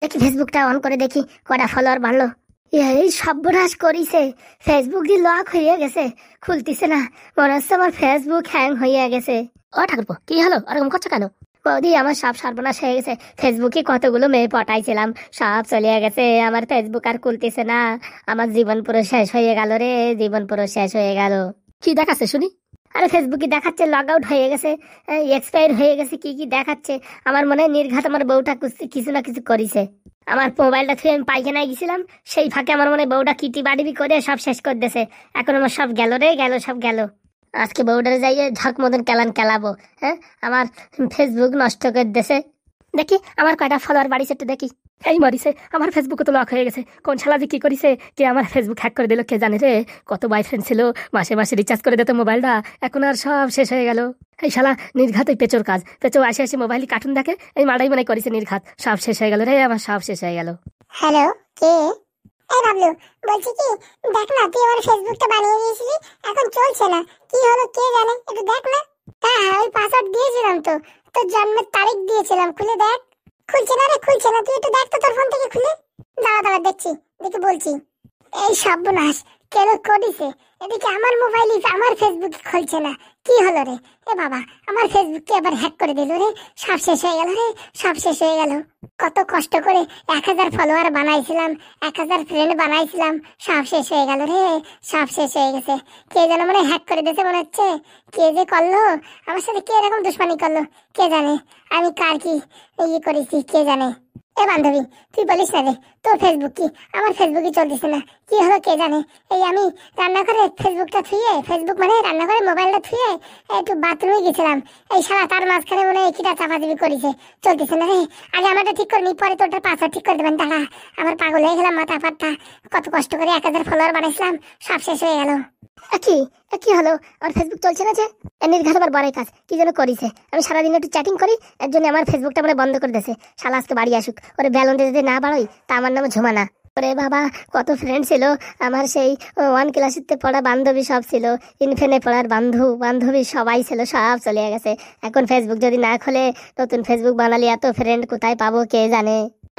দেখি ফেসবুকটা অন করে দেখি কটা ফলোয়ার বাড়লো। এই সর্বনাশ করিছে, ফেসবুকই লক হয়ে গেছে, খুলতিছে না। মনে হচ্ছে আমার ফেসবুক হ্যাং হয়ে গেছে। ও ঠাকুরপো, কি হলো ওরকম করছো কেন? বৌদি, আমার সব সর্বনাশ হয়ে গেছে। ফেসবুকে কতগুলো মেয়ে পটাইছিলাম, সব চলে গেছে। আমার ফেসবুক আর খুলতেছে না। আমার জীবন পুরো শেষ হয়ে গেল রে, জীবন পুরো শেষ হয়ে গেল। কি দেখাচ্ছে শুনি? আরে ফেসবুকে দেখাচ্ছে লগ আউট হয়ে গেছে, এক্সপায়ার হয়ে গেছে, কি কি দেখাচ্ছে। আমার মনে হয় নির্ঘাত আমার বউটা কিছু না কিছু করিছে। আমার মোবাইলটা থুয়ে আমি পায়খানায় গেছিলাম, সেই ফাঁকে আমার মনে হয় বউটা কিটি বাড়িবি করে সব শেষ করে দিয়েছে। এখন আমার সব গেল রে, গেল, সব গেল। আজকে বউডারে যাইয়ে ঝক মতন কেলাবো। হ্যাঁ, আমার ফেসবুক নষ্ট করে দেছে। দেখি আমার কয়টা ফলোয়ার বাড়িছে একটু দেখি। এই মরিছে, আমার ফেসবুকে তো লক হয়ে গেছে। কোন শালা যে কি করিছে, কে আমার ফেসবুক হ্যাক করে দিল কে জানে রে। কত বয়ফ্রেন্ড ছিল, মাসে মাসে রিচার্জ করে দিত মোবাইলটা, এখন আর সব শেষ হয়ে গেল। এই শালা নির্ঘাত, এই পেচোর কাজ। পেচো আসে আসে মোবাইলে কার্টুন দেখে, এই মারাই মনে করেছে নির্ঘাত। সব শেষ হয়ে গেল রে, আমার সব শেষ হয়ে গেল। হ্যালো, কে? এই বাবলু, বলছি কি, দেখ না, তুই আমার ফেসবুকটা বানিয়ে দিয়েছিলি, এখন চলছে না, কি হলো কে জানে, একটু দেখ না। হ্যাঁ হ্যাঁ, ওই পাসওয়ার্ড দিয়েছিলাম তো, তোর জন্মের তারিখ দিয়েছিলাম, খুলে দেখ। খুলছে না রে, খুলছে না, তুই একটু দেখ তো তোর ফোন থেকে খুলে। দাঁড়া দাঁড়া, দেখছি, দেখে বলছি। এই সর্বনাশ, কেন করিছে? এদিকে আমার মোবাইলই আমার ফেসবুক খুলছে না, কি হলো রে? এ বাবা, আমার ফেসবুককে আবার হ্যাক করে দিল রে, সব শেষ হয়ে গেল রে, সব শেষ হয়ে গেল। কত কষ্ট করে 1000 ফলোয়ার বানাইছিলাম, 1000 ফ্রেন্ড বানাইছিলাম, সব শেষ হয়ে গেল রে, সব শেষ হয়ে গেছে। কে যেন মনে হ্যাক করে দিয়েছে মনে হচ্ছে। কে যে করলো আমার সাথে, কে এরকম দুশ্মনী করলো কে জানে। আমি কার কি ইয়ে করেছি কে জানে। এ বান্ধবী, তুই বলিস না রে, তোর ফেসবুক কি আমার ফেসবুকই চলতেছে না, কি হলো কে জানে। এই আমি রান্নাঘরে ফেসবুকটা থুয়ে, ফেসবুক মানে রান্নাঘরে মোবাইলটা থুয়ে একটু বাথরুমে গেছিলাম, এই শালা তার মাঝখানে মনে হয় কিটা চাপাচাপি করেছে, চলতেছে না রে। আগে আমারটা ঠিক করে নি, পরে তোরটা পাসওয়ার্ড ঠিক করে দেবেন। দাঁড়া, আমার পাগল হয়ে গেলাম, মাথা ফাটটা। কত কষ্ট করে 1000 ফলোয়ার বানাইছিলাম, সব শেষ হয়ে গেল। কি কি হলো? আর ফেসবুক চলছে না যে? নির্ঘাত আবার বড়াই কাজ কি যেন করিছে। আমি সারাদিন একটু চ্যাটিং করি, এর জন্য আমার ফেসবুকটা মানে বন্ধ করে দিয়েছে। শালা আজকে বাড়ি আসুক, ওরে ব্যালন্ডে যদি না বাড়াই তা আমার নামে ঝুমানা। ওরে বাবা, কত ফ্রেন্ড ছিল আমার, সেই 1 ক্লাসিতে পড়া বান্ধবী সব ছিল, ইনফেনে পড়ার বান্ধবী সবাই ছিল, সব চলে গেছে। এখন ফেসবুক যদি না খোলে, নতুন ফেসবুক বানালি এত ফ্রেন্ড কোথায় পাবো কে জানে।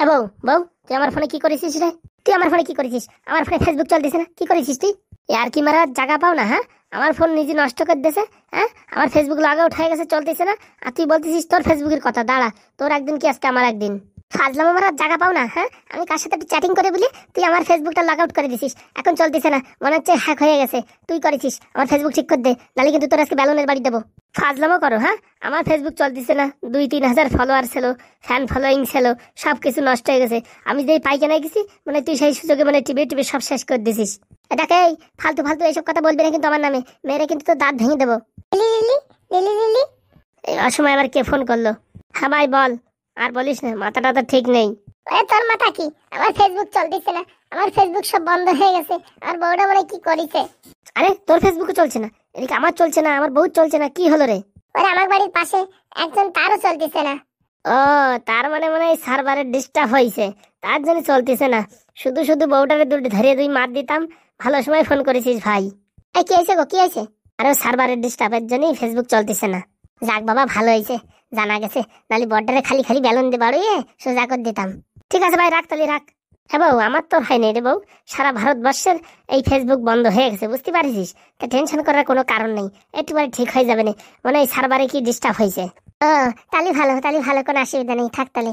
বউ বউ, তুই আমার ফোনে কি করেছিস রে? তুই আমার ফোনে কি করেছিস? আমার ফোনে ফেসবুক চলতেছে না, কি করেছিস তুই? আর কি মারার জায়গা পাও না? হ্যাঁ, আমার ফোন নিজে নষ্ট করে দিয়েছে। হ্যাঁ, আমার ফেসবুক লগ আউট হয়ে গেছে, চলতেছে না, আর তুই বলতেছিস তোর ফেসবুকের কথা। দাঁড়া, তোর একদিন কি আজকে আমার একদিন। ফাজলামো মারার জায়গা পাও না? হ্যাঁ, আমি কার সাথে একটু চ্যাটিং করে বলি তুই আমার ফেসবুকটা লগ আউট করে দিছিস, এখন চলতেছে না, মনে হচ্ছে হ্যাক হয়ে গেছে। তুই করেছিস, আমার ফেসবুক ঠিক করে দে, নাহলে কিন্তু তোর আজকে বেলুনের বাড়ি দেবো। ফাজলামো করো? হ্যাঁ, আমার ফেসবুক চলতেছে না, 2-3 হাজার ফলোয়ার ছিল, ফ্যান ফলোয়িং ছিল, সব কিছু নষ্ট হয়ে গেছে। আমি যেই পাইখানায় গেছি, মানে তুই সেই সুযোগে মানে টিপে সব শেষ করে দিছিস। দেখ, এই ফালতু ফালতু এইসব কথা বলবি না কিন্তু আমার নামে, মেয়েরা কিন্তু তোর দাঁত ভেঙে দেবো। এই অসময় আবার কে ফোন করলো? হ্যাঁ ভাই বল। আর বলিস না, মাথাটা তো ঠিক নেই। তোর মাথা কি? আমার ফেসবুক চলতেছে না, আমার ফেসবুক সব বন্ধ হয়ে গেছে, আর বউটা মানে কি করিছে। আরে তোর ফেসবুকে চলছে না, এদিকে আমার চলছে না, আমার বউ চলছে না, কি হলো রে? ওরে আমার বাড়ির পাশে একজন, তারও চলতেছে না। ও, তার মানে মনে হয় সার্ভারের ডিস্টার্ব হয়েছে, তার জন্য চলতেছে না। শুধু শুধু বউটারে ধরে দুই মার দিতাম। ভালো সময় ফোন করেছিস ভাই। এই কি হয়েছে গো, কি হয়েছে? আরে সার্ভারের ডিস্টার্বের জন্যই ফেসবুক চলতেছে না। যাক বাবা, ভালো হয়েছে জানা গেছে, নালি বর্ডারে খালি খালি বেলুন দিয়ে বাড়িয়ে সোজা করে দিতাম। ঠিক আছে ভাই, রাখ তাহলে রাখ। হ্যাঁ বউ, আমার তো হয়নি রে বউ, সারা ভারতবর্ষের এই ফেসবুক বন্ধ হয়ে গেছে, বুঝতে পারিস? তা টেনশন করার কোনো কারণ নেই, একটুবারে ঠিক হয়ে যাবে না। মানে এই সার্ভারে কি ডিস্টার্ব হয়েছে। ও, তাহলে ভালো, কোনো অসুবিধা নেই, থাক তাহলে।